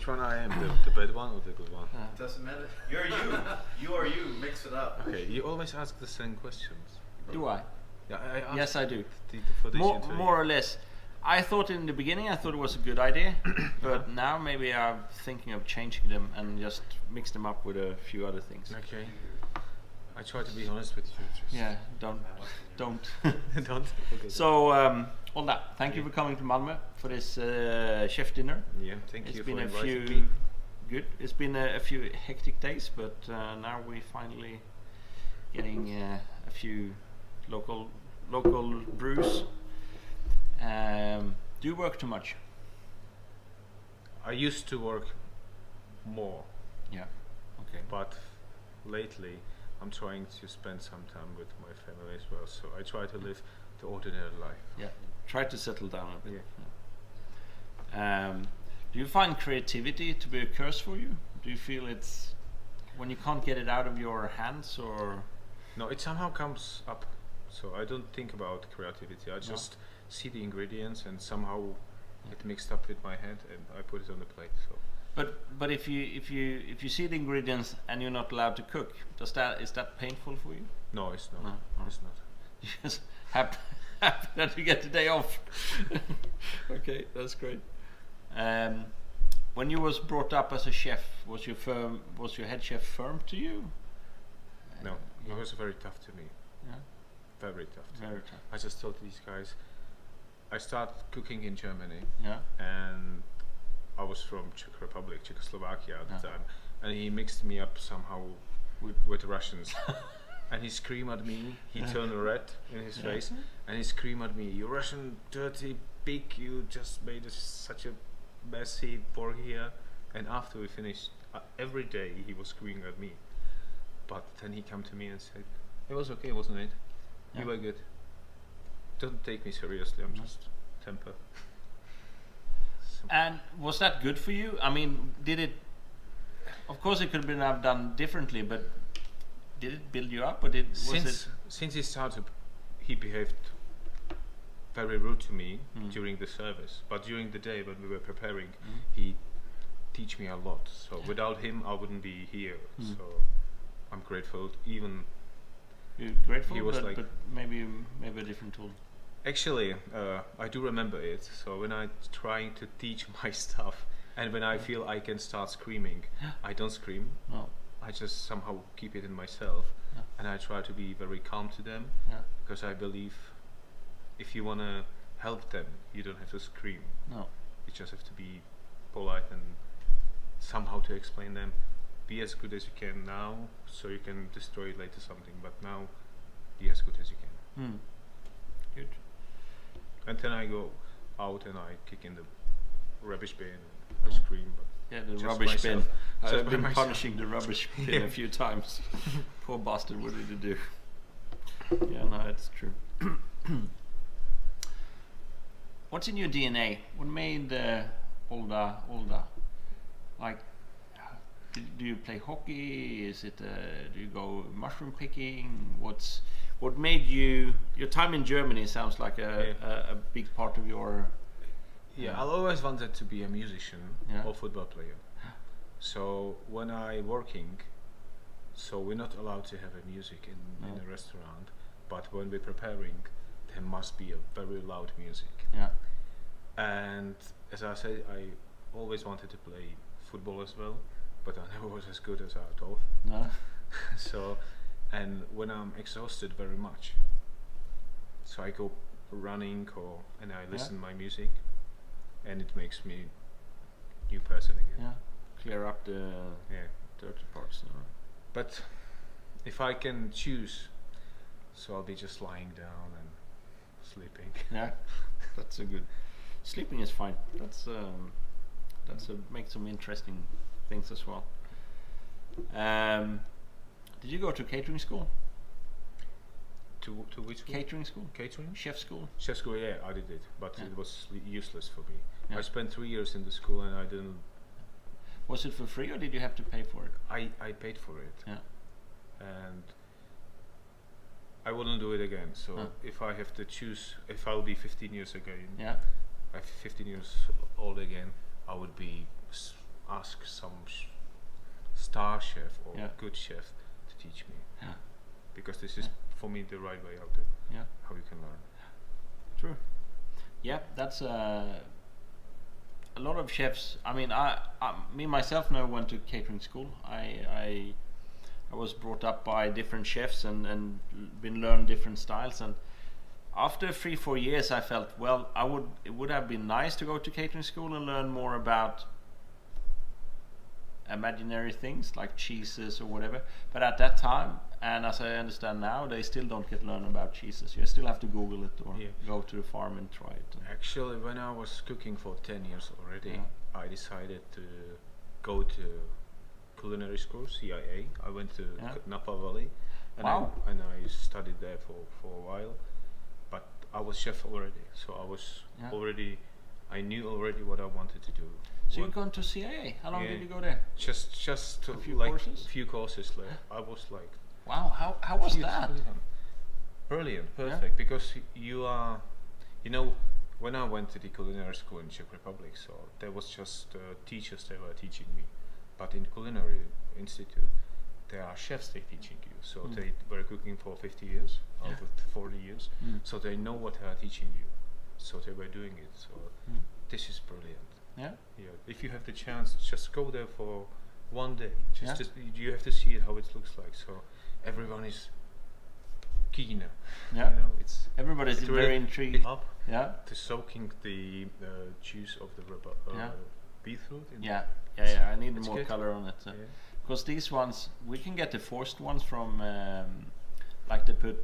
Which one I am? The bad one or the good one? Doesn't matter. You're you. You are you. Mix it up. Okay, you always ask the same questions. Do I? Yeah, I asked Yes, I do. for this interview. More or less. I thought in the beginning I thought it was a good idea, but now maybe I'm thinking of changing them and just mix them up with a few other things. Okay. I try to be honest with you. Yeah, don't. Don't. Okay. So, Olda, thank you for coming to Malmö for this chef dinner. Yeah, thank you for It's been a inviting few me. good. It's been a few hectic days, but now we finally getting a few local brews. Do you work too much? I used to work more, Yeah. Okay. but lately I'm trying to spend some time with my family as well. So I try to live the ordinary life. Yeah. Try to settle down a bit. Yeah. Do you find creativity to be a curse for you? Do you feel it's when you can't get it out of your hands, or? No, it somehow comes up. So I don't think about creativity. I just see the ingredients and somehow it mixed up with my head and I put it on the plate. So. But if you see the ingredients and you're not allowed to cook, is that painful for you? No, it's not. No. It's not. You just happy that you get the day off. Okay, that's great. When you was brought up as a chef, was your head chef firm to you? No, it was very tough to me. Yeah. Very tough. Very tough. I just told these guys, I started cooking in Germany, Yeah. and I was from Czech Republic, Czechoslovakia at the Yeah. time, and he mixed me up somehow with Russians. And he screamed at me, he turned red in his face, and he screamed at me, "You Russian dirty pig, you just made such a messy pork here." And after we finished, every day he was screaming at me. But then he came to me and said, "It was okay, wasn't it? Yeah. You were good. Don't take me seriously, I'm just temper." And was that good for you? I mean, did it? Of course, it could have been done differently, but did it build you up, or Since he started, he behaved very rude to me during the service. But during the day when we were preparing, he teach me a lot. So without him, I wouldn't be here. So I'm grateful. Even You're grateful, he was but, like- but maybe a different tool. actually, I do remember it. So when I'm trying to teach my stuff, and when I feel I can start screaming, I don't scream. No. I just somehow keep it in myself, Yeah. and I try to be very calm to them, Yeah. because I believe if you wanna help them, you don't have to scream. No. You just have to be polite and somehow to explain them. Be as good as you can now, so you can destroy later something. But now, be as good as you can. Good. And then I go out and I kick in the rubbish bin. And I scream, but Yeah, the just rubbish bin. myself. Just I've by been myself. punishing the rubbish bin Yeah. a few times. Poor bastard, what did he do? Yeah, no, it's true. What's in your DNA? What made Olda? Like, do you play hockey? Is it? Do you go mushroom picking? What made you? Your time in Germany sounds like a big part of your. yeah, I always wanted to be a musician Yeah. or football player. So when I working, so we're not allowed to have a music in a restaurant, but when we're preparing, there must be a very loud music. Yeah. And as I said, I always wanted to play football as well, but I never was as good as I thought. No. So, and when I'm exhausted very much, so I go running and I listen my music, and it makes me new person again. Yeah. Clear up the Yeah. dirty parts. But if I can choose, so I'll be just lying down and sleeping. Yeah, that's a good. Sleeping is fine. That's make some interesting things as well. Did you go to catering school? To which school? Catering school? Catering? Chef school? Chef school, yeah, I did it, but Yeah. it was useless for me. Yeah. I spent 3 years in the school and I didn't. Was it for free or did you have to pay for it? I paid for it, Yeah. and I wouldn't do it again. So if I have to choose, if I'll be 15 years again, Yeah. I'm 15 years old again, I would be ask some star chef or Yeah. good chef to teach me, Yeah. because this is Yeah. for me the right way out of Yeah. how you can learn. True. Yeah, that's a lot of chefs. I mean, me myself now went to catering school. I was brought up by different chefs and been learned different styles. And after 3-4 years, I felt, well, it would have been nice to go to catering school and learn more about imaginary things like cheeses or whatever. But at that time, and as I understand now, they still don't get learn about cheeses. You still have to Google it or Yeah. go to the farm and try it. Actually, when I was cooking for 10 years already, Yeah. I decided to go to culinary school, CIA. I went to Yeah. Napa Valley, and Wow. I studied there for a while. But I was chef already, so Yeah. I knew already what I wanted to do. So What- you've gone to CIA? How long Yeah. did you go there? just to A few like courses? few courses. Like I was like, Wow, how was huge that? freedom. Brilliant, Yeah. perfect. Because you are, when I went to the culinary school in Czech Republic, so there was just teachers they were teaching me, but in culinary institute there are chefs they teaching you. So Mm. they were cooking for 50 years, Yeah. out of 40 years, Mm. so they know what they are teaching you. So they were doing it. So Mm. this is brilliant. Yeah. Yeah, if you have the chance, just go there for one day. Yeah. You have to see it how it looks like. So everyone is keen. Yeah. It's Everybody's it very really- intrigued. up Yeah. to soaking the juice of the Yeah. beetroot. Yeah. Yeah. I need It's more good. color on it. Yeah. Because these ones, we can get the forced ones from,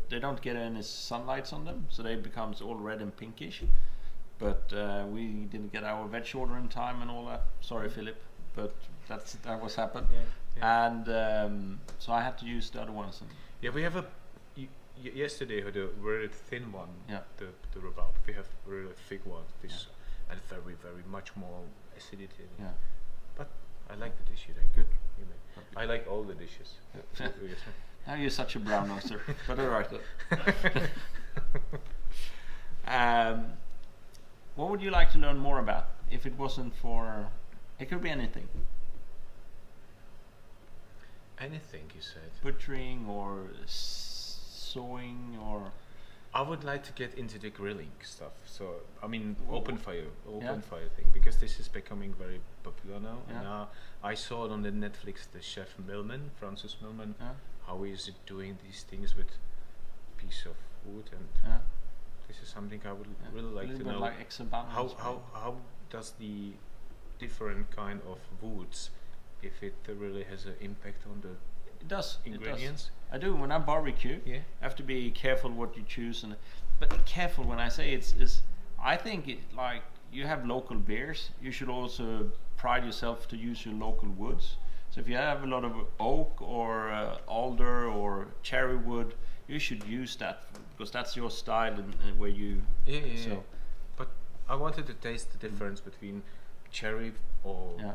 they don't get any sunlights on them, so they becomes all red and pinkish. But we didn't get our veg order in time and all that. Sorry, Philip, but that was happened. Yeah, yeah. And so I had to use the other ones. And Yeah, we have yesterday we had a very thin one. Yeah. The rhubarb. We have really thick one. This and very very much more acidity. in it. yeah. But I like the dish. They're good. Okay. I like all the dishes. Yeah. Now you're such a brown noser, but all right. What would you like to learn more about if it wasn't for? It could be anything. Anything you said. Butchering or sewing or I would like to get into the grilling stuff. So I mean, Wha- open fire Yeah. thing, because this is becoming very popular now. Yeah. And I saw it on the Netflix, the chef Millman, Francis Millman. yeah, How is it doing these things with piece of wood, and yeah, this is something I would yeah. really a like little to bit know. like exabandons, How does the different kind of woods, if it really has an impact on the it does. ingredients? It does. I do when I barbecue. Yeah. You have to be careful what you choose, but careful when I say is I think it like you have local beers. You should also pride yourself to use your local woods. So if you have a lot of oak or alder or cherry wood, you should use that because that's your style and where you. Yeah. So But I wanted to taste the difference between cherry or yeah,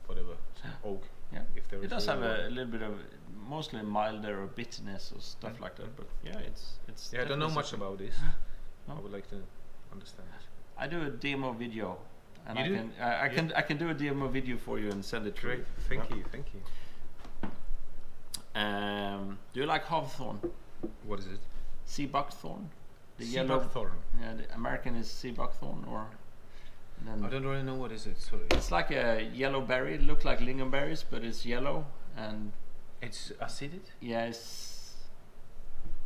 whatever Yeah. oak. yeah. If there It is does have really a one. little bit of mostly milder or bitterness or stuff Mm, like that. mm. But yeah, it's. Yeah, I don't know definitely much something. about this. No. I would like to understand it. I do a demo video, and You I do? can I can do a demo video for you and send it to Great, you. thank you. Do you like Hawthorne? What is it? Sea buckthorn? The Sea yellow. buckthorn. Yeah, the American is sea buckthorn, or. And I then don't really know what is it. Sorry. it's like a yellow berry. It looks like lingonberries, but it's yellow, and It's acidic. yeah, it's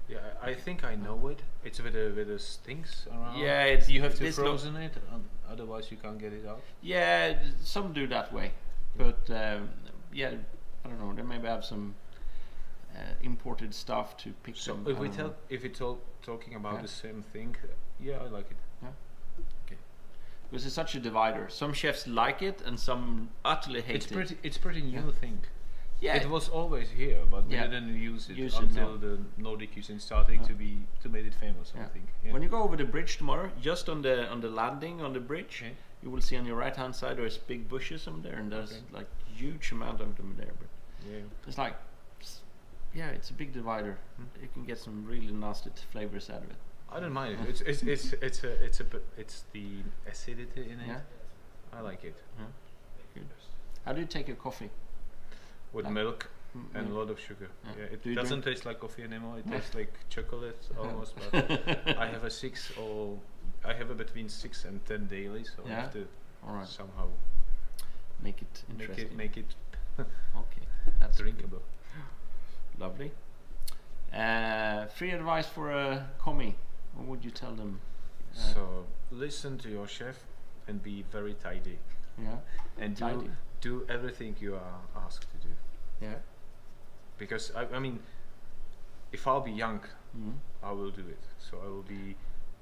Yeah, I think I know it. It's with the stings around. Yeah, it's- you have to this look- frozen it, otherwise you can't get it out. yeah. Some do that way, but yeah, I don't know. They maybe have some imported stuff to pick So them. if I we don't know. if it's all talking about Yeah. the same thing, yeah, I like it. Because it's such a divider. Some chefs like it, and some utterly hate it. It's pretty new Yeah. thing. Yeah, It was always here, but we Yeah. didn't use it Use it, until no. the Nordic cuisine starting No. to make it famous. Yeah. I think. Yeah. When you go over the bridge tomorrow, just on the landing on the bridge, Okay. you will see on your right hand side there's big bushes on there, and there's Okay. like huge amount of them there. But Yeah. it's like, yeah, it's a big divider. You can get some really nasty flavors out of it. I don't mind Yeah. it. It's the acidity in it. Yeah. I like it. Yeah. Good. How do you take your coffee? With Like milk and a milk. lot of sugar. Yeah. Yeah, it Do you doesn't drink- taste like coffee anymore. It tastes like chocolate almost. But I have a 6 or I have a between 6 and 10 daily, so I Yeah. have to All right. somehow Make it interesting. make it Okay. That's drinkable. lovely. Free advice for a commie. What would you tell them? So listen to your chef and be very tidy Yeah. and Tidy. do everything you are asked to do. Yeah. Because I mean, if I'll be young, Mm. I will do it. So I will be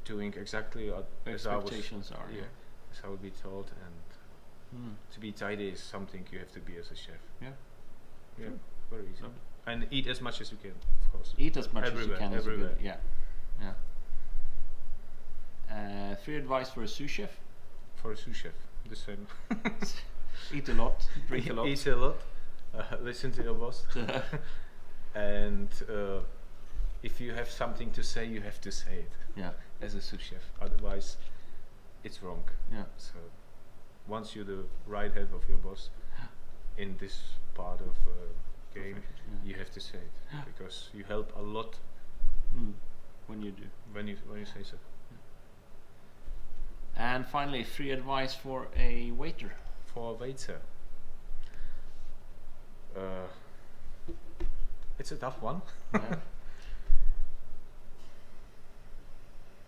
doing exactly as I was. Expectations are. Yeah, as I will be told, and Mm. to be tidy is something you have to be as a chef. Yeah. Yeah, True. very easy. Lovely. And eat as much as you can, of course. Eat as much as you Everywhere, can. Is a everywhere. good, yeah. Yeah. Free advice for a sous chef. For a sous chef, the same. Eat a lot. Drink a lot. Eat a lot. Listen to your boss. And if you have something to say, you have to say it Yeah. as a sous chef. Otherwise, it's wrong. Yeah. So once you're the right hand of your boss in this part of game, Yeah. you have to say it because you help a lot Mm. When you do. when you say so. And finally, free advice for a waiter. For a waiter, it's a tough one. Yeah.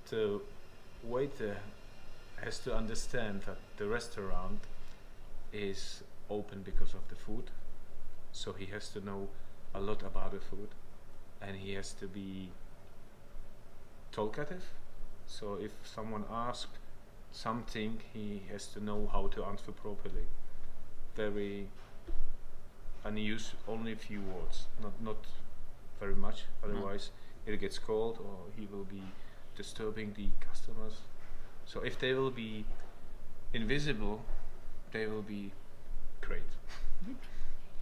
The waiter has to understand that the restaurant is open because of the food, so he has to know a lot about the food, and he has to be talkative. So if someone asks something, he has to know how to answer properly. And use only a few words, not very much. Otherwise, it gets cold, or he will be disturbing the customers. So if they will be invisible, they will be great.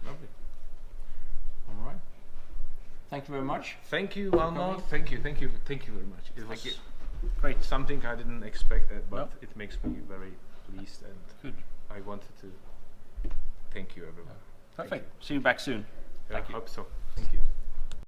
Lovely. All right. Thank you very much. Thank you, For Alma. coming. Thank you very much. It was you. great. Something I didn't expect, but No. it makes me very pleased, and Good. I wanted to thank you, everyone. Perfect. See you back soon. I Thank you. hope so. Thank you.